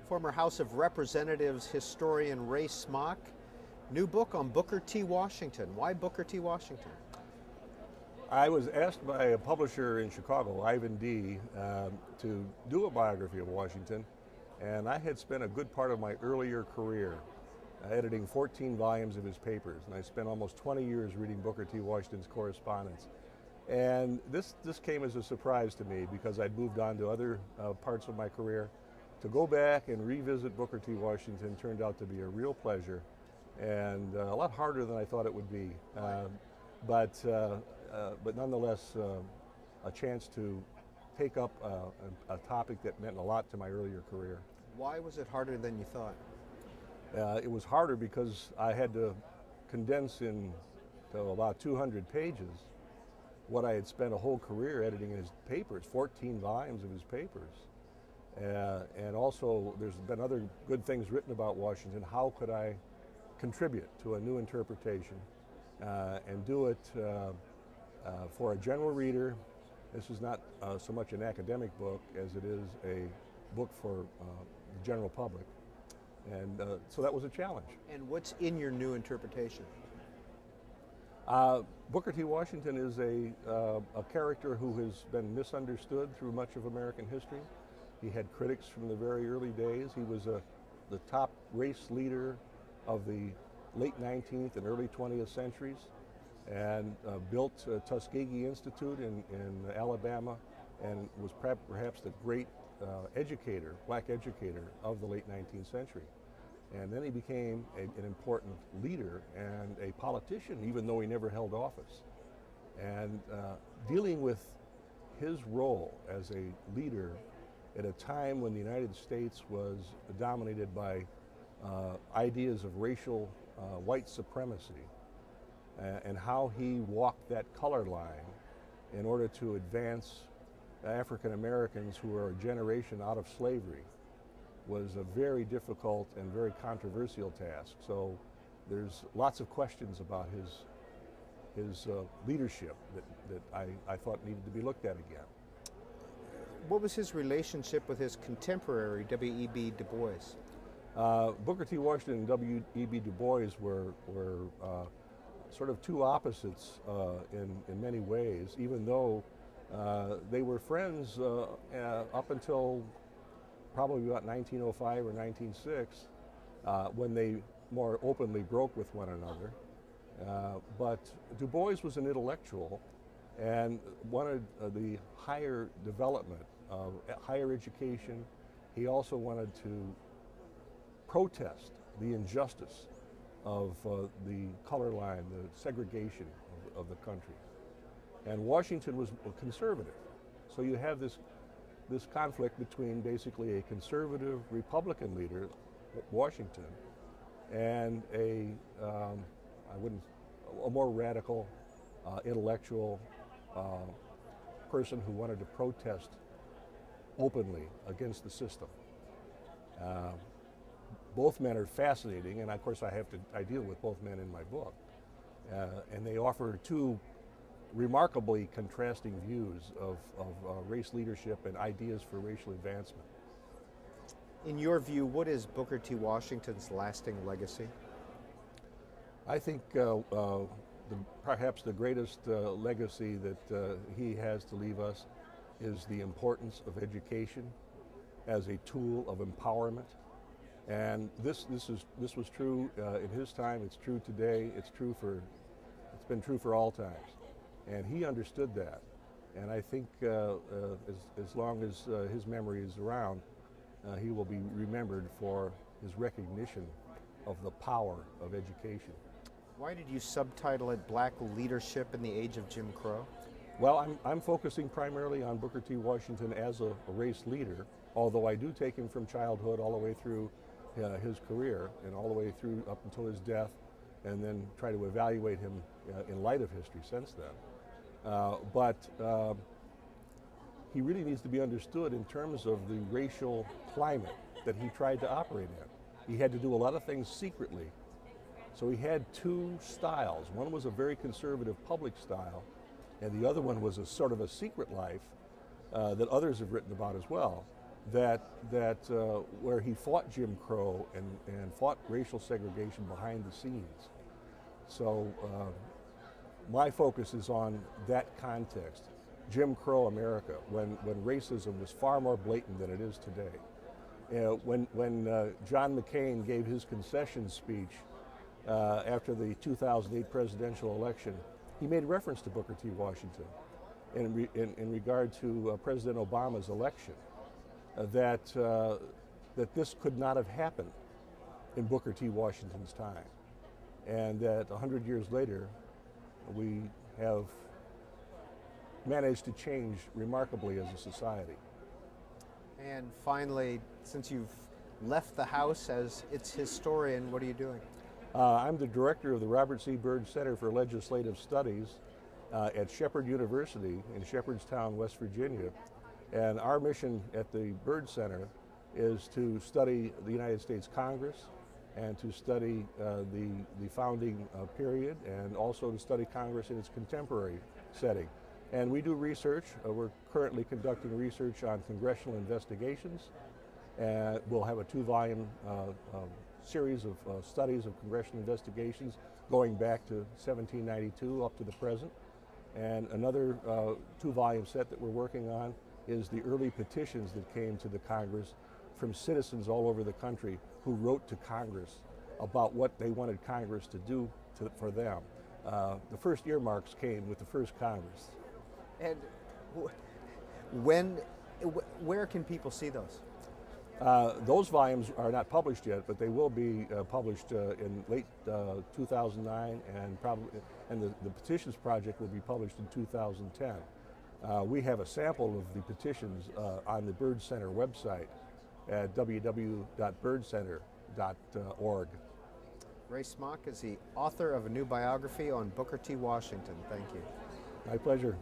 Former House of Representatives historian Ray Smock. New book on Booker T. Washington. Why Booker T. Washington? I was asked by a publisher in Chicago, Ivan D., to do a biography of Washington, and I had spent a good part of my earlier career editing 14 volumes of his papers, and I spent almost 20 years reading Booker T. Washington's correspondence. And this came as a surprise to me because I'd moved on to other parts of my career. To go back and revisit Booker T. Washington turned out to be a real pleasure and a lot harder than I thought it would be. But nonetheless, a chance to take up a topic that meant a lot to my earlier career. Why was it harder than you thought? It was harder because I had to condense into about 200 pages what I had spent a whole career editing his papers, 14 volumes of his papers. And also, there's been other good things written about Washington. How could I contribute to a new interpretation and do it for a general reader? This is not so much an academic book as it is a book for the general public. And so that was a challenge. And what's in your new interpretation? Booker T. Washington is a character who has been misunderstood through much of American history. He had critics from the very early days. He was the top race leader of the late 19th and early 20th centuries, and built Tuskegee Institute in Alabama, and was perhaps the great educator, black educator of the late 19th century. And then he became an important leader and a politician, even though he never held office. And dealing with his role as a leader at a time when the United States was dominated by ideas of racial white supremacy, and how he walked that color line in order to advance African Americans who are a generation out of slavery, was a very difficult and very controversial task. So there's lots of questions about his leadership that I thought needed to be looked at again. What was his relationship with his contemporary, W.E.B. Du Bois? Booker T. Washington and W.E.B. Du Bois were sort of two opposites in many ways, even though they were friends up until probably about 1905 or 1906, when they more openly broke with one another. But Du Bois was an intellectual and wanted the higher development of higher education. He also wanted to protest the injustice of the color line, the segregation of the country. And Washington was conservative. So you have this conflict between basically a conservative Republican leader, Washington, and a more radical intellectual person who wanted to protest openly against the system. Both men are fascinating, and of course I deal with both men in my book, and they offer two remarkably contrasting views of race leadership and ideas for racial advancement. In your view, what is Booker T. Washington's lasting legacy? I think perhaps the greatest legacy that he has to leave us is the importance of education as a tool of empowerment. And this was true in his time. It's true today. It's been true for all times. And he understood that. And I think as long as his memory is around, he will be remembered for his recognition of the power of education. Why did you subtitle it Black Leadership in the Age of Jim Crow? Well, I'm focusing primarily on Booker T. Washington as a race leader, although I do take him from childhood all the way through his career and all the way through up until his death, and then try to evaluate him in light of history since then. But he really needs to be understood in terms of the racial climate that he tried to operate in. He had to do a lot of things secretly. So he had two styles. One was a very conservative public style, and the other one was a sort of a secret life that others have written about as well. where he fought Jim Crow and fought racial segregation behind the scenes. So my focus is on that context, Jim Crow America, when racism was far more blatant than it is today. When John McCain gave his concession speech after the 2008 presidential election, he made reference to Booker T. Washington in regard to President Obama's election, that this could not have happened in Booker T. Washington's time, and that 100 years later, we have managed to change remarkably as a society. And finally, since you've left the House as its historian, what are you doing? I'm the director of the Robert C. Byrd Center for Legislative Studies at Shepherd University in Shepherdstown, West Virginia. And our mission at the Byrd Center is to study the United States Congress and to study the founding period, and also to study Congress in its contemporary setting. And we do research. We're currently conducting research on congressional investigations. We'll have a 2-volume series of studies of congressional investigations going back to 1792 up to the present. And another 2-volume set that we're working on is the early petitions that came to the Congress from citizens all over the country who wrote to Congress about what they wanted Congress to do for them. The first earmarks came with the first Congress. And where can people see those? Those volumes are not published yet, but they will be published in late 2009, and the petitions project will be published in 2010. We have a sample of the petitions on the Byrd Center website at www.byrdcenter.org. Ray Smock is the author of a new biography on Booker T. Washington. Thank you. My pleasure.